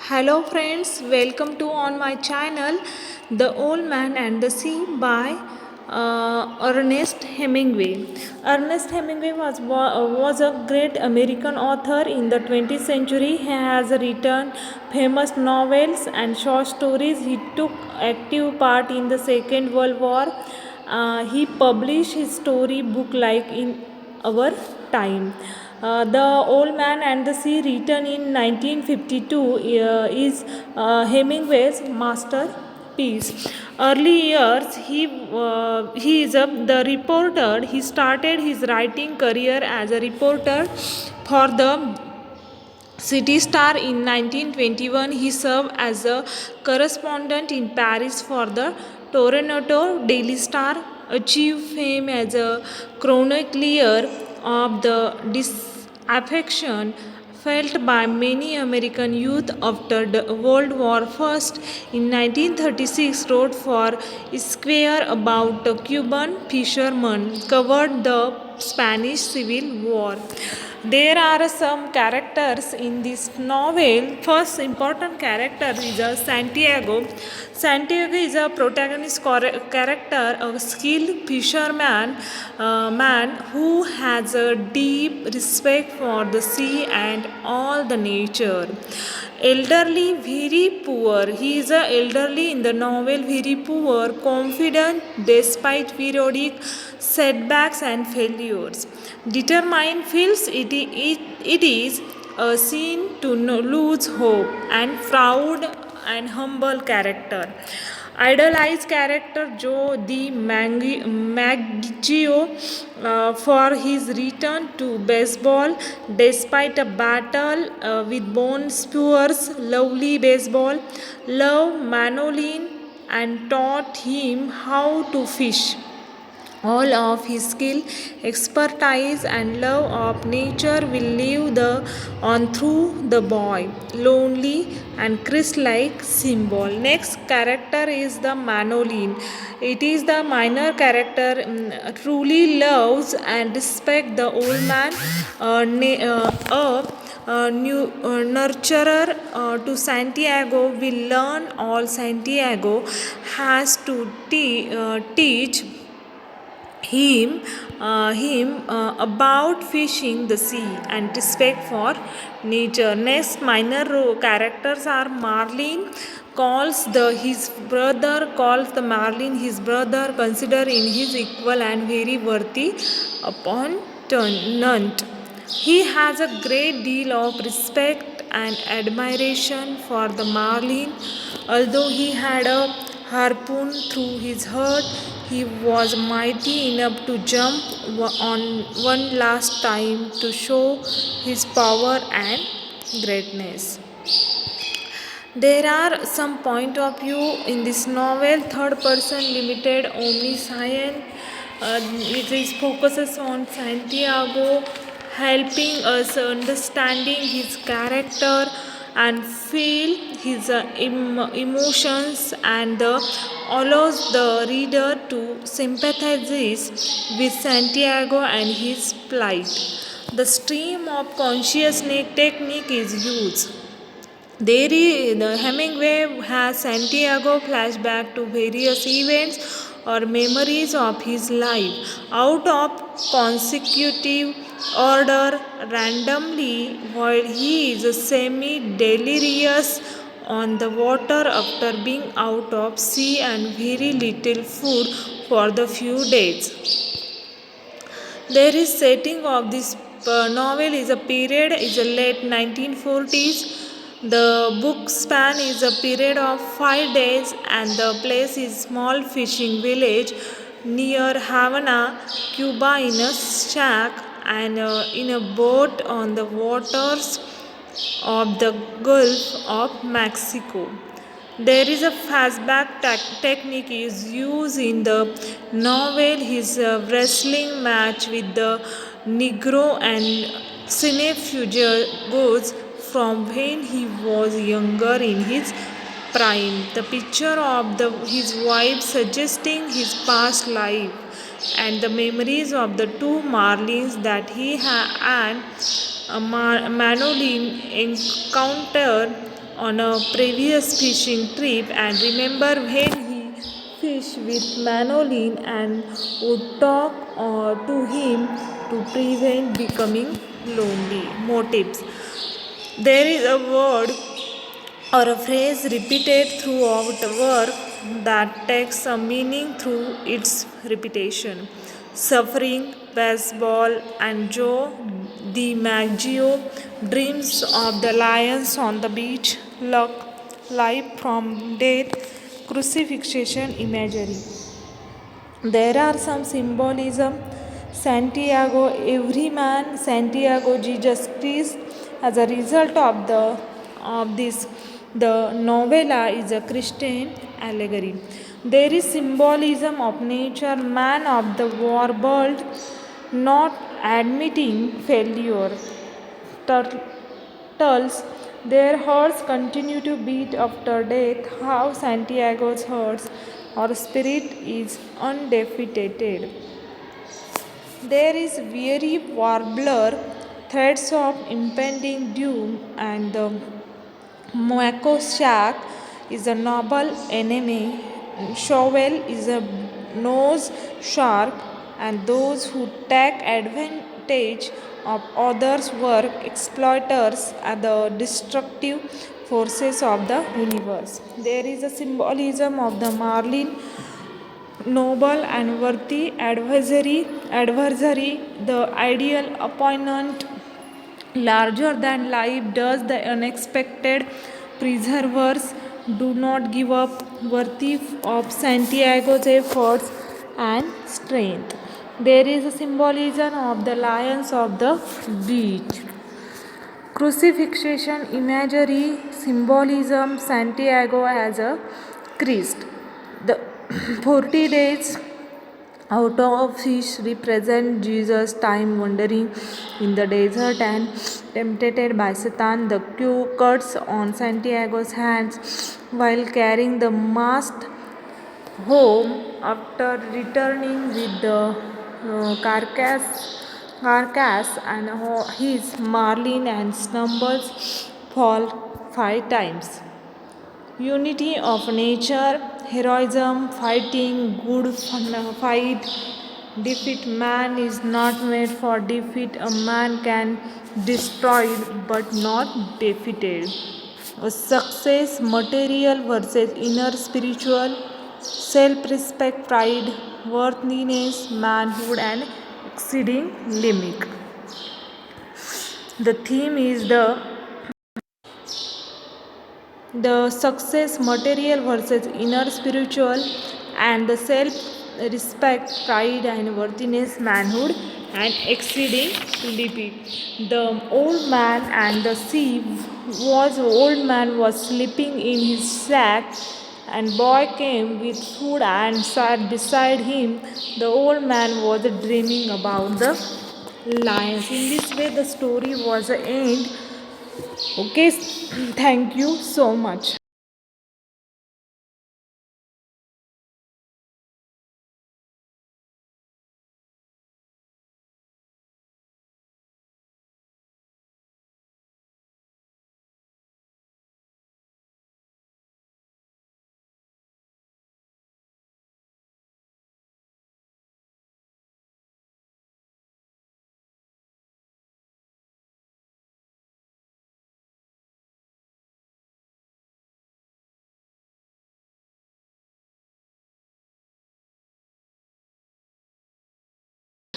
Hello friends, welcome to on my channel The Old Man and the Sea by Ernest Hemingway. Ernest Hemingway was a great American author in the 20th century. He has written famous novels and short stories. He took active part in the Second World War. He published his story book like in our time. The Old Man and the Sea, written in 1952, is Hemingway's masterpiece. Early years, he is the reporter. He started his writing career as a reporter for the City Star in 1921. He served as a correspondent in Paris for the Toronto Daily Star, achieved fame as a chronicler of the disaffection felt by many American youth after the World War I. In 1936, wrote for Esquire about the Cuban fishermen, covered the Spanish Civil War. There are some characters in this novel. First important character is Santiago. Santiago is a protagonist character, a skilled fisherman man who has a deep respect for the sea and all the nature. Elderly, very poor. He is a elderly in the novel, very poor, confident despite periodic setbacks and failures. Determined, feels it is a sin to lose hope, and proud and humble character. Idolized character Joe Maggio for his return to baseball despite a battle with Bone Spears. Lovely baseball, love Manolin and taught him how to fish. All of his skill, expertise, and love of nature will on through the boy, lonely and Christ-like symbol. Next character is the Manolin. It is the minor character, truly loves and respect the old man, nurturer to Santiago will learn all Santiago has to teach him about fishing the sea and respect for nature. Next minor characters are Marlin calls the Marlin his brother, consider in his equal and very worthy upon Tennant. He has a great deal of respect and admiration for the Marlin. Although he had a harpoon through his heart, he was mighty enough to jump on one last time to show his power and greatness. There are some point of view in this novel. Third person limited omniscient. It focuses on Santiago, helping us understanding his character and feel his emotions, and allows the reader to sympathize with Santiago and his plight. The stream of consciousness technique is used. The Hemingway has Santiago flashback to various events or memories of his life out of consecutive order randomly while he is semi-delirious on the water after being out of sea and very little food for the few days. There is setting of this novel is a period is a late 1940s. The book span is a period of 5 days and the place is small fishing village near Havana, Cuba, in a shack and in a boat on the waters of the Gulf of Mexico. There is a fastback technique is used in the novel. His wrestling match with the Negro and cinefuge goes from when he was younger in his prime. The picture of his wife suggesting his past life and the memories of the two Marlins that he and Manolin encountered on a previous fishing trip and remember when he fished with Manolin and would talk to him to prevent becoming lonely. Motives. There is a word or a phrase repeated throughout a work that takes a meaning through its repetition. Suffering, baseball, and Joe DiMaggio, dreams of the lions on the beach, luck, life from death, crucifixion imagery. There are some symbolism. Santiago, every man, Santiago, Jesus Christ. As a result of this, the novella is a Christian allegory. There is symbolism of nature, man of the world, not admitting failure. Turtles, their hearts continue to beat after death. How Santiago's hearts or spirit is undefeated. There is weary warbler, threats of impending doom, and the Moako Shack is a noble enemy. Shovel is a nose shark, and those who take advantage of others' work, exploiters, are the destructive forces of the universe. There is a symbolism of the marlin, noble and worthy adversary, the ideal opponent, larger than life, does the unexpected, preservers, do not give up, worthy of Santiago's efforts and strength. There is a symbolism of the lions of the beach. Crucifixion imagery, symbolism, Santiago as a Christ. The 40 days out of fish represent Jesus' time wandering in the desert and tempted by Satan. The Q cuts on Santiago's hands while carrying the mast home after returning with the carcass and his marlin and stumbles fall 5 times. Unity of nature, heroism, fighting, good fight, defeat. Man is not made for defeat. A man can destroy but not defeated. A success, material versus inner spiritual, self respect, pride, worthiness, manhood, and exceeding limit. The theme is the success, material versus inner spiritual, and the self respect, pride, and worthiness, manhood, and exceeding limit. The old man and the sea was old man was sleeping in his sack, and boy came with food and sat beside him. The old man was dreaming about the lions. In this way the story was end. Okay, thank you so much.